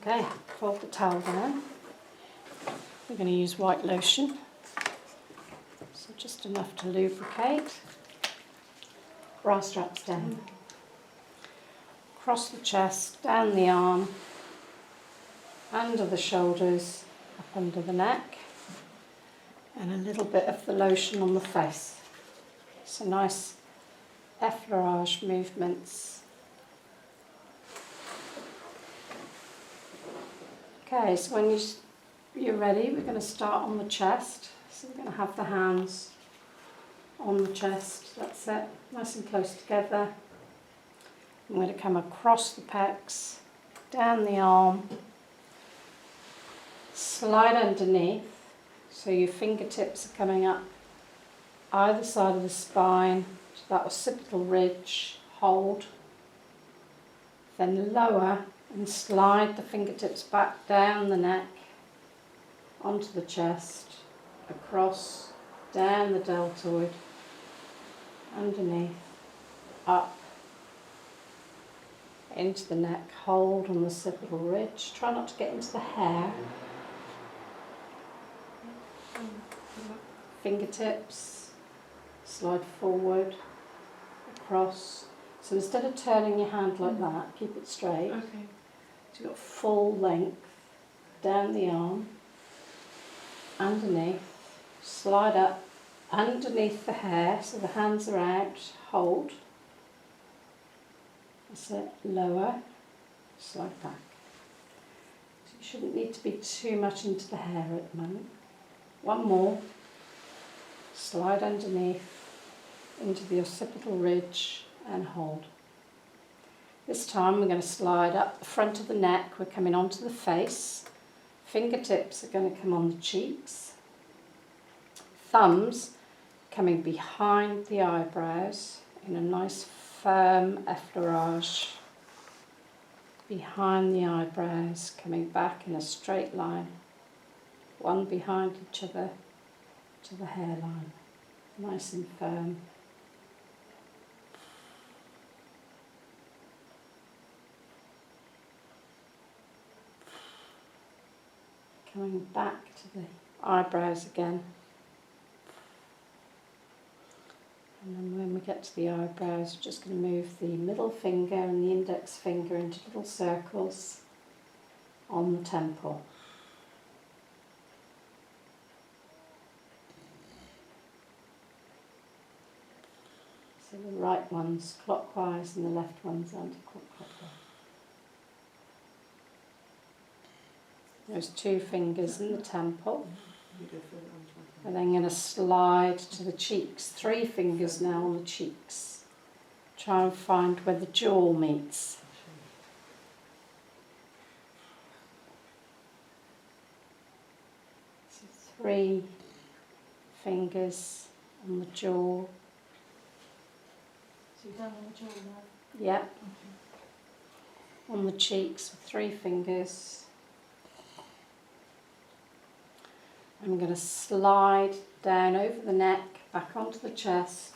Okay, fold the towel down. We're going to use white lotion, so just enough to lubricate. Bra straps down. Across the chest, down the arm, under the shoulders, up under the neck, and a little bit of the lotion on the face. So nice effleurage movements. Okay, so when you're ready, we're going to start on the chest. So we're going to have the hands on the chest, that's it, nice and close together. I'm going to come across the pecs, down the arm, slide underneath, so your fingertips are coming up either side of the spine to that occipital ridge, hold, then lower and slide the fingertips back down the neck, onto the chest, across, down the deltoid, underneath, up, into the neck, hold on the occipital ridge. Try not to get into the hair. Fingertips, slide forward, across. So instead of turning your hand like that, keep it straight. Okay. So you've got full length, down the arm, underneath, slide up, underneath the hair, so the hands are out, hold. That's it, lower, slide back. So you shouldn't need to be too much into the hair at the moment. One more, slide underneath, into the occipital ridge and hold. This time we're going to slide up the front of the neck, we're coming onto the face. Fingertips are going to come on the cheeks. Thumbs coming behind the eyebrows in a nice firm effleurage. Behind the eyebrows, coming back in a straight line. One behind each other to the hairline. Nice and firm. Coming back to the eyebrows again. And then when we get to the eyebrows, we're just going to move the middle finger and the index finger into little circles on the temple. So the right one's clockwise and the left one's anti-clockwise. There's two fingers in the temple. And then going to slide to the cheeks. 3 fingers now on the cheeks. Try and find where the jaw meets. So 3 fingers on the jaw. So you've done on the jaw now? Yeah. On the cheeks with 3 fingers. I'm going to slide down over the neck, back onto the chest,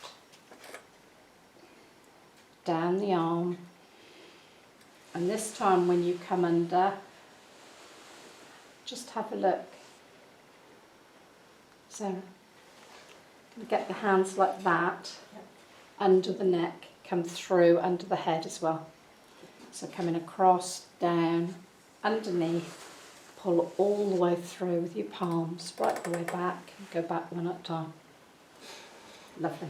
down the arm, and this time when you come under, just have a look. So, get the hands like that, under the neck, come through under the head as well. So coming across, down, underneath, pull all the way through with your palms, right the way back, and go back one at a time. Lovely.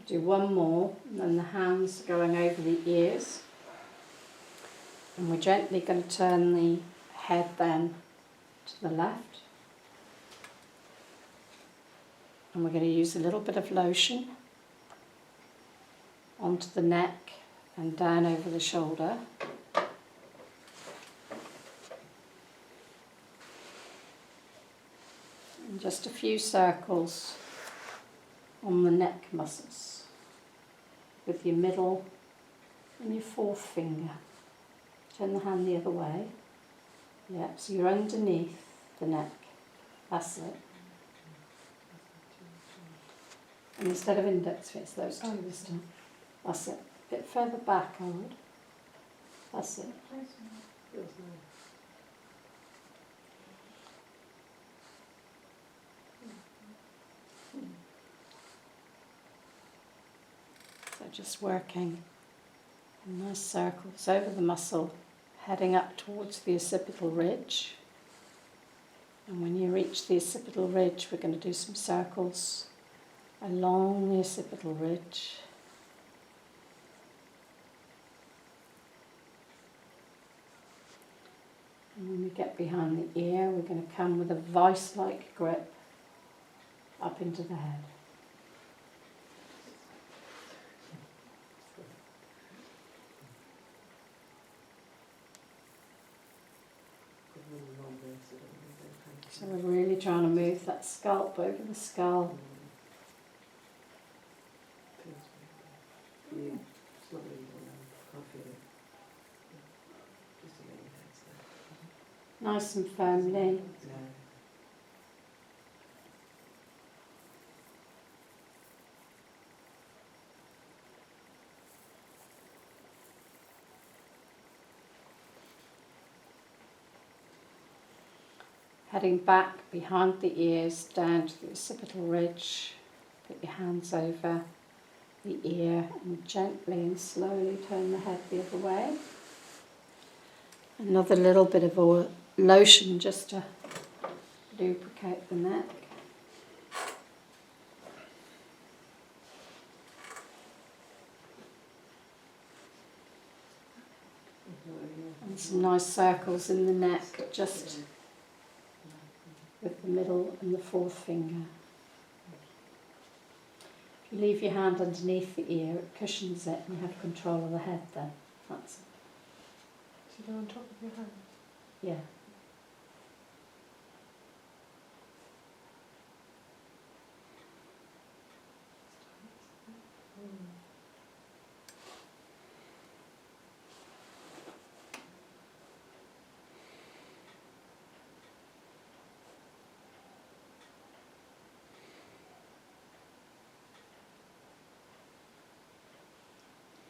Do one more, and then the hands going over the ears. And we're gently going to turn the head then to the left. And we're going to use a little bit of lotion onto the neck and down over the shoulder. just a few circles on the neck muscles with your middle and your fourth finger. Turn the hand the other way. Yeah, so you're underneath the neck. That's it. And instead of index fingers, those two this time. That's it. A bit further back, I would. That's it. So just working in nice circles over the muscle, heading up towards the occipital ridge. And when you reach the occipital ridge, we're going to do some circles along the occipital ridge. And when we get behind the ear, we're going to come with a vice-like grip up into the head. So we're really trying to move that scalp over the skull. Nice and firmly. Heading back behind the ears, down to the occipital ridge. Put your hands over the ear and gently and slowly turn the head the other way. Another little bit of oil, lotion just to lubricate the neck. And some nice circles in the neck, just with the middle and the fourth finger. If you leave your hand underneath the ear, it cushions it and you have control of the head then. That's it. So they're on top of your hand? Yeah.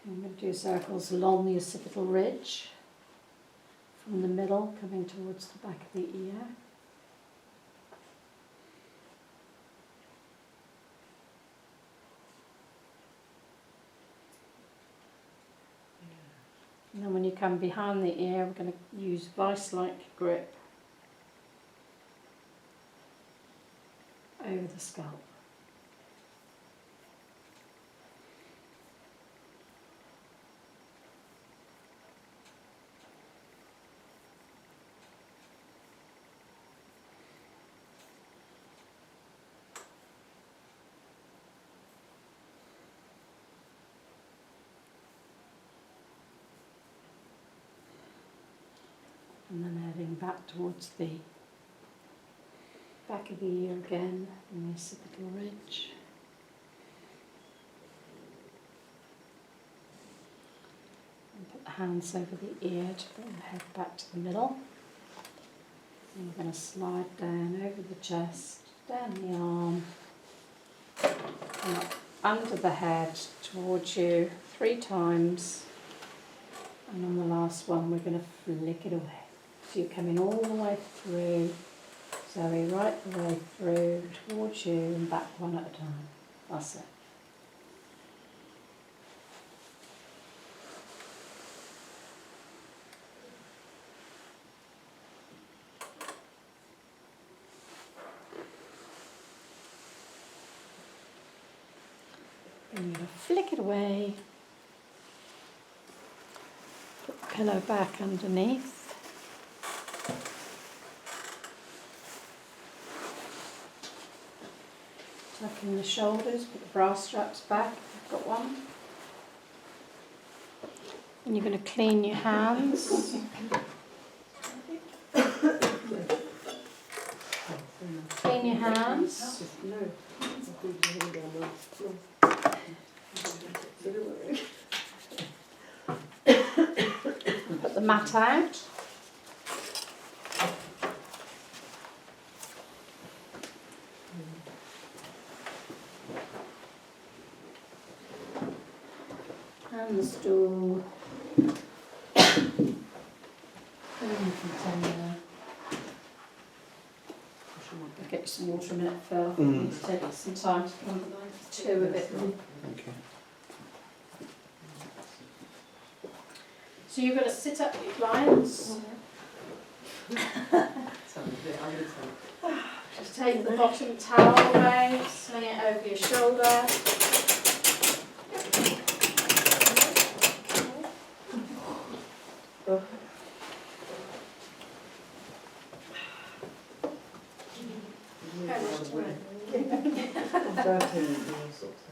I'm going to do circles along the occipital ridge, from the middle coming towards the back of the ear. And then when you come behind the ear, we're going to use vice-like grip over the scalp. And then heading back towards the back of the ear again, in the occipital ridge. And put the hands over the ear to bring the head back to the middle. And we're going to slide down over the chest, down the arm, and up under the head towards you 3 times. And on the last one, we're going to flick it away. So you're coming all the way through, Zoe, right the way through towards you and back one at a time. That's it. And you're going to flick it away. Put the pillow back underneath. Tuck in the shoulders, put the bra straps back if you've got one. And you're going to clean your hands. Clean your hands. No. Put the mat out. And the stool. Container. I'll get you some water a minute, Phil. I need to take some time to come to a bit. Okay. So you're going to sit up with your clients. Just take the bottom towel away, sling it over your shoulder. I'm